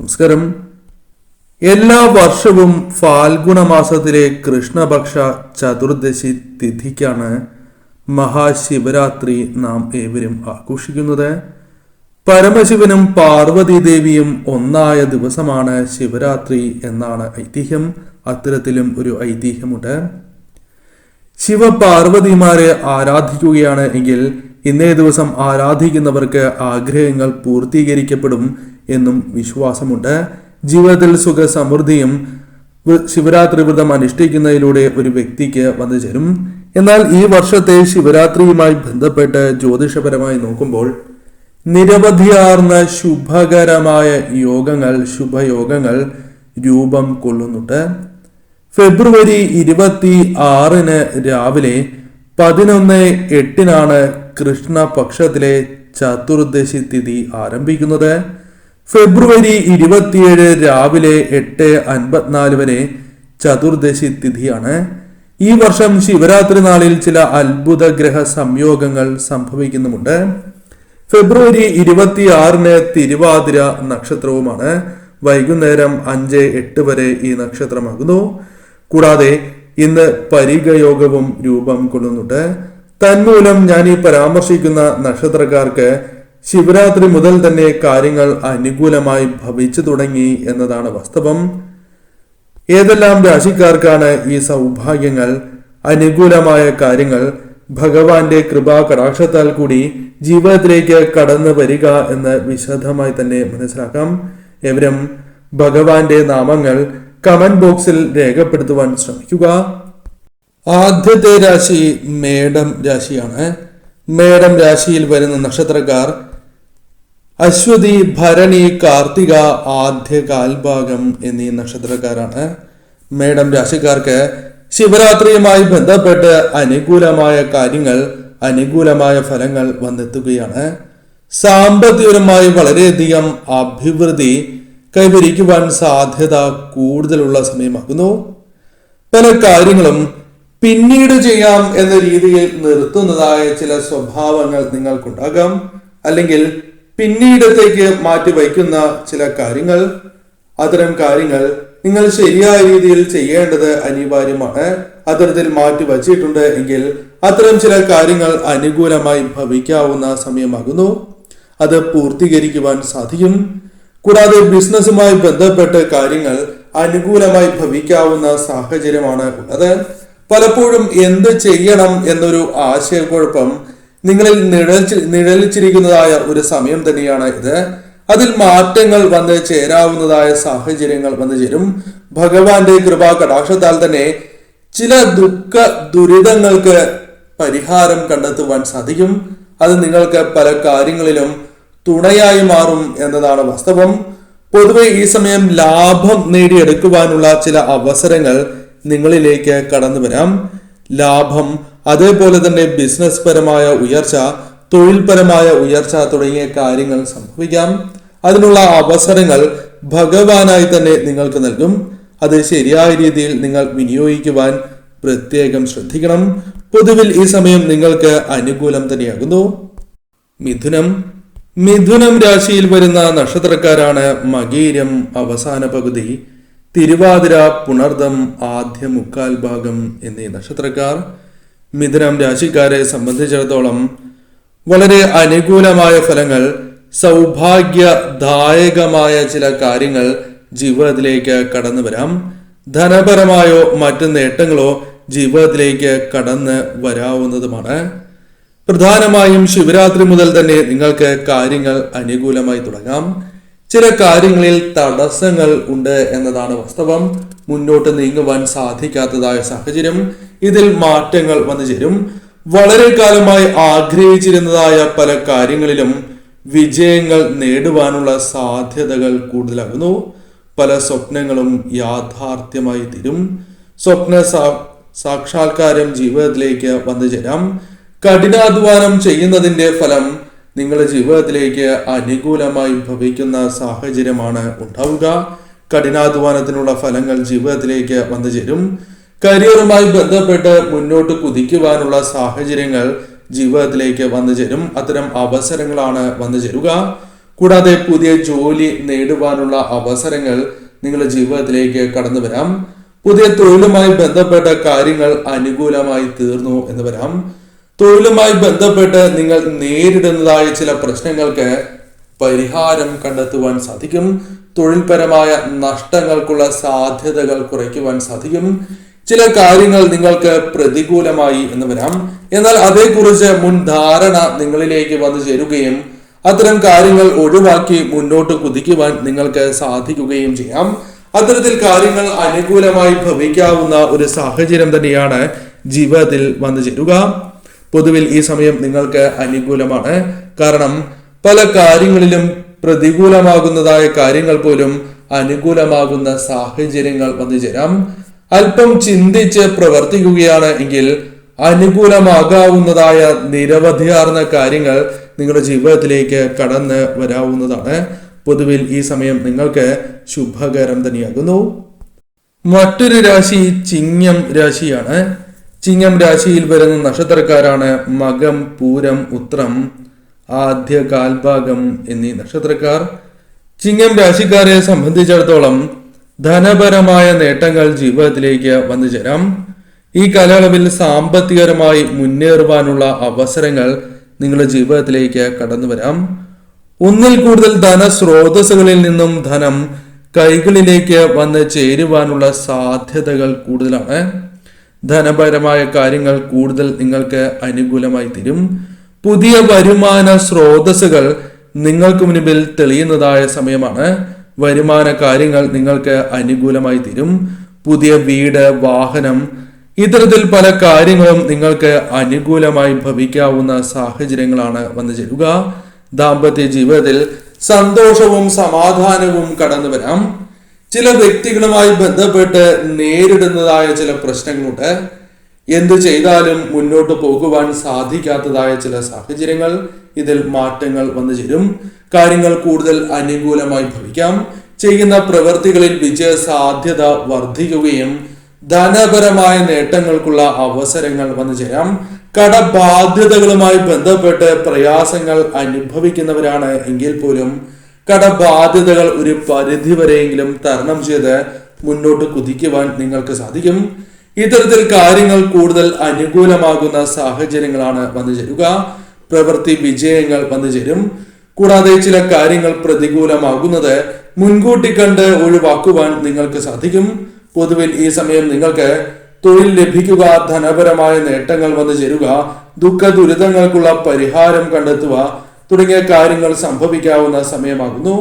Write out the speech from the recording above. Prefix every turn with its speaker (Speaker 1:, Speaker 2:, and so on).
Speaker 1: നമസ്കാരം. എല്ലാ വർഷവും ഫാൽഗുണ മാസത്തിലെ കൃഷ്ണപക്ഷ ചതുർദശി തിഥിക്കാണ് മഹാശിവരാത്രി നാം ഏവരും ആഘോഷിക്കുന്നത്. പരമശിവനും പാർവതീദേവിയും ഒന്നായ ദിവസമാണ് ശിവരാത്രി എന്നാണ് ഐതിഹ്യം. അത്തരത്തിലും ഒരു ഐതിഹ്യമുണ്ട്. ശിവപാർവതിമാരെ ആരാധിക്കുകയാണ് എങ്കിൽ ഇന്നേ ദിവസം ആരാധിക്കുന്നവർക്ക് ആഗ്രഹങ്ങൾ പൂർത്തീകരിക്കപ്പെടും എന്നും വിശ്വാസമുണ്ട്. ജീവിതത്തിൽ സുഖ സമൃദ്ധിയും ശിവരാത്രി വ്രതം അനുഷ്ഠിക്കുന്നതിലൂടെ ഒരു വ്യക്തിക്ക് വന്നു ചേരും. എന്നാൽ ഈ വർഷത്തെ ശിവരാത്രിയുമായി ബന്ധപ്പെട്ട് ജ്യോതിഷപരമായി നോക്കുമ്പോൾ നിരവധിയാർന്ന ശുഭകരമായ ശുഭയോഗങ്ങൾ രൂപം കൊള്ളുന്നുണ്ട്. ഫെബ്രുവരി 26 രാവിലെ 11:08 കൃഷ്ണപക്ഷത്തിലെ ചതുർദശി തിഥി ആരംഭിക്കുന്നത്. ഫെബ്രുവരി 27 രാവിലെ 8:54 വരെ ചതുർദശി തിഥിയാണ്. ഈ വർഷം ശിവരാത്രി നാളിൽ ചില അത്ഭുത ഗ്രഹ സംയോഗങ്ങൾ സംഭവിക്കുന്നുമുണ്ട്. ഫെബ്രുവരി 26 തിരുവാതിര നക്ഷത്രവുമാണ്. വൈകുന്നേരം 5:08 വരെ ഈ നക്ഷത്രമാകുന്നു. കൂടാതെ ഇന്ന് പരിഗയോഗവും രൂപം കൊള്ളുന്നുണ്ട്. തന്മൂലം ഞാൻ ഈ പരാമർശിക്കുന്ന നക്ഷത്രക്കാർക്ക് ശിവരാത്രി മുതൽ തന്നെ കാര്യങ്ങൾ അനുകൂലമായി ഭവിച്ചു തുടങ്ങി എന്നതാണ് വാസ്തവം. ഏതെല്ലാം രാശിക്കാർക്കാണ് ഈ സൗഭാഗ്യങ്ങൾ, അനുകൂലമായ കാര്യങ്ങൾ ഭഗവാന്റെ കൃപാ കടാക്ഷത്താൽ കൂടി ജീവിതത്തിലേക്ക് കടന്നു വരിക എന്ന് വിശദമായി തന്നെ മനസ്സിലാക്കാം. ഏവരും ഭഗവാന്റെ നാമങ്ങൾ കമന്റ് ബോക്സിൽ രേഖപ്പെടുത്തുവാൻ ശ്രമിക്കുക. ആദ്യത്തെ രാശി മേടം രാശിയാണ്. മേടം രാശിയിൽ വരുന്ന നക്ഷത്രക്കാർ അശ്വതി, ഭരണി, കാർത്തിക, ആദ്യ കാൽഭാഗം എന്നീ നക്ഷത്രക്കാരാണ്. മേടം രാശിക്കാർക്ക് ശിവരാത്രിയുമായി ബന്ധപ്പെട്ട് അനുകൂലമായ കാര്യങ്ങൾ, അനുകൂലമായ ഫലങ്ങൾ വന്നെത്തുകയാണ്. സാമ്പത്തികപരമായി വളരെയധികം അഭിവൃദ്ധി കൈവരിക്കുവാൻ സാധ്യത കൂടുതലുള്ള സമയമാകുന്നു. പല കാര്യങ്ങളും പിന്നീട് ചെയ്യാം എന്ന രീതിയിൽ നിർത്തുന്നതായ ചില സ്വഭാവങ്ങൾ നിങ്ങൾക്കുണ്ടാകാം. അല്ലെങ്കിൽ പിന്നീടത്തേക്ക് മാറ്റിവയ്ക്കുന്ന ചില കാര്യങ്ങൾ, അത്തരം കാര്യങ്ങൾ നിങ്ങൾ ശരിയായ രീതിയിൽ ചെയ്യേണ്ടത് അനിവാര്യമാണ്. അത്തരത്തിൽ മാറ്റി വച്ചിട്ടുണ്ട് എങ്കിൽ അത്തരം ചില കാര്യങ്ങൾ അനുകൂലമായി ഭവിക്കാവുന്ന സമയമാകുന്നു. അത് പൂർത്തീകരിക്കുവാൻ സാധിക്കും. കൂടാതെ ബിസിനസ്സുമായി ബന്ധപ്പെട്ട കാര്യങ്ങൾ അനുകൂലമായി ഭവിക്കാവുന്ന സാഹചര്യമാണ് ഉള്ളത്. പലപ്പോഴും എന്ത് ചെയ്യണം എന്നൊരു ആശയക്കുഴപ്പം നിങ്ങളിൽ നിഴലിച്ചിരിക്കുന്നതായ ഒരു സമയം തന്നെയാണ് ഇത്. അതിൽ മാറ്റങ്ങൾ വന്ന് ചേരാവുന്നതായ സാഹചര്യങ്ങൾ വന്നു ചേരും. ഭഗവാന്റെ കൃപാ കടാക്ഷത്താൽ തന്നെ ചില ദുരിതങ്ങൾക്ക് പരിഹാരം കണ്ടെത്തുവാൻ സാധിക്കും. അത് നിങ്ങൾക്ക് പല കാര്യങ്ങളിലും തുണയായി മാറും എന്നതാണ് വാസ്തവം. പൊതുവെ ഈ സമയം ലാഭം നേടിയെടുക്കുവാനുള്ള ചില അവസരങ്ങൾ നിങ്ങളിലേക്ക് കടന്നു വരാം. ലാഭം, അതേപോലെ തന്നെ ബിസിനസ് പരമായ ഉയർച്ച, തൊഴിൽപരമായ ഉയർച്ച തുടങ്ങിയ കാര്യങ്ങൾ സംഭവിക്കാം. അതിനുള്ള അവസരങ്ങൾ ഭഗവാനായി തന്നെ നിങ്ങൾക്ക് നൽകും. അത് ശരിയായ രീതിയിൽ നിങ്ങൾ വിനിയോഗിക്കുവാൻ പ്രത്യേകം ശ്രദ്ധിക്കണം. പൊതുവിൽ ഈ സമയം നിങ്ങൾക്ക് അനുകൂലം തന്നെയാകുന്നു. മിഥുനം രാശിയിൽ വരുന്ന നക്ഷത്രക്കാരാണ് മകീരം അവസാന പകുതി, തിരുവാതിര, പുണർദം ആദ്യ മുക്കാൽ ഭാഗം എന്നീ നക്ഷത്രക്കാർ. മിഥുനം രാശിക്കാരെ സംബന്ധിച്ചിടത്തോളം വളരെ അനുകൂലമായ ഫലങ്ങൾ, സൗഭാഗ്യദായകമായ ചില കാര്യങ്ങൾ ജീവിതത്തിലേക്ക് കടന്നു വരാം. ധനപരമായോ മറ്റു നേട്ടങ്ങളോ ജീവിതത്തിലേക്ക് കടന്ന് വരാവുന്നതുമാണ്. പ്രധാനമായും ശിവരാത്രി മുതൽ തന്നെ നിങ്ങൾക്ക് കാര്യങ്ങൾ അനുകൂലമായി തുടങ്ങാം. ചില കാര്യങ്ങളിൽ തടസ്സങ്ങൾ ഉണ്ട് എന്നതാണ് വാസ്തവം. മുന്നോട്ട് നീങ്ങുവാൻ സാധിക്കാത്തതായ സാഹചര്യം, ഇതിൽ മാറ്റങ്ങൾ വന്നു ചേരും. വളരെ കാലമായി ആഗ്രഹിച്ചിരുന്നതായ പല കാര്യങ്ങളിലും വിജയങ്ങൾ നേടുവാനുള്ള സാധ്യതകൾ കൂടുതലാകുന്നു. പല സ്വപ്നങ്ങളും യാഥാർത്ഥ്യമായി തീരും. സ്വപ്ന സാക്ഷാത്കാരം ജീവിതത്തിലേക്ക് വന്നു ചേരാം. കഠിനാധ്വാനം ചെയ്യുന്നതിന്റെ ഫലം നിങ്ങളുടെ ജീവിതത്തിലേക്ക് അനുകൂലമായി ഭവിക്കുന്ന സാഹചര്യമാണ് ഉണ്ടാവുക. കഠിനാധ്വാനത്തിനുള്ള ഫലങ്ങൾ ജീവിതത്തിലേക്ക് വന്നു ചേരും. കരിയറുമായി ബന്ധപ്പെട്ട് മുന്നോട്ട് കുതിക്കുവാനുള്ള സാഹചര്യങ്ങൾ ജീവിതത്തിലേക്ക് വന്നു ചേരും. അത്തരം അവസരങ്ങളാണ് വന്നു ചേരുക. കൂടാതെ പുതിയ ജോലി നേടുവാനുള്ള അവസരങ്ങൾ നിങ്ങളുടെ ജീവിതത്തിലേക്ക് കടന്നു വരാം. പുതിയ തൊഴിലുമായി ബന്ധപ്പെട്ട കാര്യങ്ങൾ അനുകൂലമായി തീർന്നു എന്ന് വരാം. തൊഴിലുമായി ബന്ധപ്പെട്ട് നിങ്ങൾ നേരിടുന്നതായ ചില പ്രശ്നങ്ങൾക്ക് പരിഹാരം കണ്ടെത്തുവാൻ സാധിക്കും. തൊഴിൽപരമായ നഷ്ടങ്ങൾക്കുള്ള സാധ്യതകൾ കുറയ്ക്കുവാൻ സാധിക്കും. ചില കാര്യങ്ങൾ നിങ്ങൾക്ക് പ്രതികൂലമായി എന്ന് വരാം. എന്നാൽ അതേക്കുറിച്ച് മുൻധാരണ നിങ്ങളിലേക്ക് വന്നു ചേരുകയും അത്തരം കാര്യങ്ങൾ ഒഴിവാക്കി മുന്നോട്ട് കുതിക്കുവാൻ നിങ്ങൾക്ക് സാധിക്കുകയും ചെയ്യാം. അത്തരത്തിൽ കാര്യങ്ങൾ അനുകൂലമായി ഭവിക്കാവുന്ന ഒരു സാഹചര്യം തന്നെയാണ് ജീവിതത്തിൽ വന്നു ചേരുക. പൊതുവിൽ ഈ സമയം നിങ്ങൾക്ക് അനുകൂലമാണ്. കാരണം പല കാര്യങ്ങളിലും പ്രതികൂലമാകുന്നതായ കാര്യങ്ങൾ പോലും അനുകൂലമാകുന്ന സാഹചര്യങ്ങൾ വന്നു ചേരാം. അല്പം ചിന്തിച്ച് പ്രവർത്തിക്കുകയാണ് എങ്കിൽ അനുകൂലമാകാവുന്നതായ നിരവധിയാർന്ന കാര്യങ്ങൾ നിങ്ങളുടെ ജീവിതത്തിലേക്ക് കടന്ന് വരാവുന്നതാണ്. പൊതുവിൽ ഈ സമയം നിങ്ങൾക്ക് ശുഭകരം തന്നെയാകുന്നു. മറ്റൊരു രാശി ചിങ്ങം രാശിയാണ്. ചിങ്ങം രാശിയിൽ വരുന്ന നക്ഷത്രക്കാരാണ് മകം, പൂരം, ഉത്രം, ആദ്യ കാൽഭാഗം എന്നീ നക്ഷത്രക്കാർ. ചിങ്ങം രാശിക്കാരെ സംബന്ധിച്ചിടത്തോളം ധനപരമായ നേട്ടങ്ങൾ ജീവിതത്തിലേക്ക് വന്നു ചേരാം. ഈ കാലയളവിൽ സാമ്പത്തികപരമായി മുന്നേറുവാനുള്ള അവസരങ്ങൾ നിങ്ങളുടെ ജീവിതത്തിലേക്ക് കടന്നു വരാം. ഒന്നിൽ കൂടുതൽ ധനസ്രോതസ്സുകളിൽ നിന്നും ധനം കൈകളിലേക്ക് വന്ന് ചേരുവാനുള്ള സാധ്യതകൾ കൂടുതലാണ്. ധനപരമായ കാര്യങ്ങൾ കൂടുതൽ നിങ്ങൾക്ക് അനുകൂലമായി തീരും. പുതിയ വരുമാന സ്രോതസ്സുകൾ നിങ്ങൾക്ക് മുൻപിൽ തെളിയുന്നതായ സമയമാണ്. വരുമാന കാര്യങ്ങൾ നിങ്ങൾക്ക് അനുകൂലമായി തീരും. പുതിയ വീട്, വാഹനം, ഇത്തരത്തിൽ പല കാര്യങ്ങളും നിങ്ങൾക്ക് അനുകൂലമായി ഭവിക്കാവുന്ന സാഹചര്യങ്ങളാണ് വന്നു ചേരുക. ദാമ്പത്യ ജീവിതത്തിൽ സന്തോഷവും സമാധാനവും കടന്നു വരാം. ചില വ്യക്തികളുമായി ബന്ധപ്പെട്ട് നേരിടുന്നതായ ചില പ്രശ്നങ്ങളുണ്ട്. എന്തു ചെയ്താലും മുന്നോട്ട് പോകുവാൻ സാധിക്കാത്തതായ ചില സാഹചര്യങ്ങൾ, ഇതിൽ മാറ്റങ്ങൾ വന്നു ചേരും. കാര്യങ്ങൾ കൂടുതൽ അനുകൂലമായി ഭവിക്കാം. ചെയ്യുന്ന പ്രവൃത്തികളിൽ വിജയ സാധ്യത വർദ്ധിക്കുകയും ധനപരമായ നേട്ടങ്ങൾക്കുള്ള അവസരങ്ങൾ വന്നു ചേരാം. കടബാധ്യതകളുമായി ബന്ധപ്പെട്ട് പ്രയാസങ്ങൾ അനുഭവിക്കുന്നവരാണ് എങ്കിൽ പോലും കടബാധ്യതകൾ ഒരു പരിധിവരെയെങ്കിലും തരണം ചെയ്ത് മുന്നോട്ട് കുതിക്കുവാൻ നിങ്ങൾക്ക് സാധിക്കും. ഇത്തരത്തിൽ കാര്യങ്ങൾ കൂടുതൽ അനുകൂലമാകുന്ന സാഹചര്യങ്ങളാണ് വന്നു ചേരുക. പ്രവൃത്തി വിജയങ്ങൾ വന്നു ചേരും. കൂടാതെ ചില കാര്യങ്ങൾ പ്രതികൂലമാകുന്നത് മുൻകൂട്ടി കണ്ട് ഒഴിവാക്കുവാൻ നിങ്ങൾക്ക് സാധിക്കും. പൊതുവിൽ ഈ സമയം നിങ്ങൾക്ക് തൊഴിൽ ലഭിക്കുക, ധനപരമായ നേട്ടങ്ങൾ വന്നു ചേരുക, ദുഃഖ ദുരിതങ്ങൾക്കുള്ള പരിഹാരം കണ്ടെത്തുക തുടങ്ങിയ കാര്യങ്ങൾ സംഭവിക്കാവുന്ന സമയമാകുന്നു.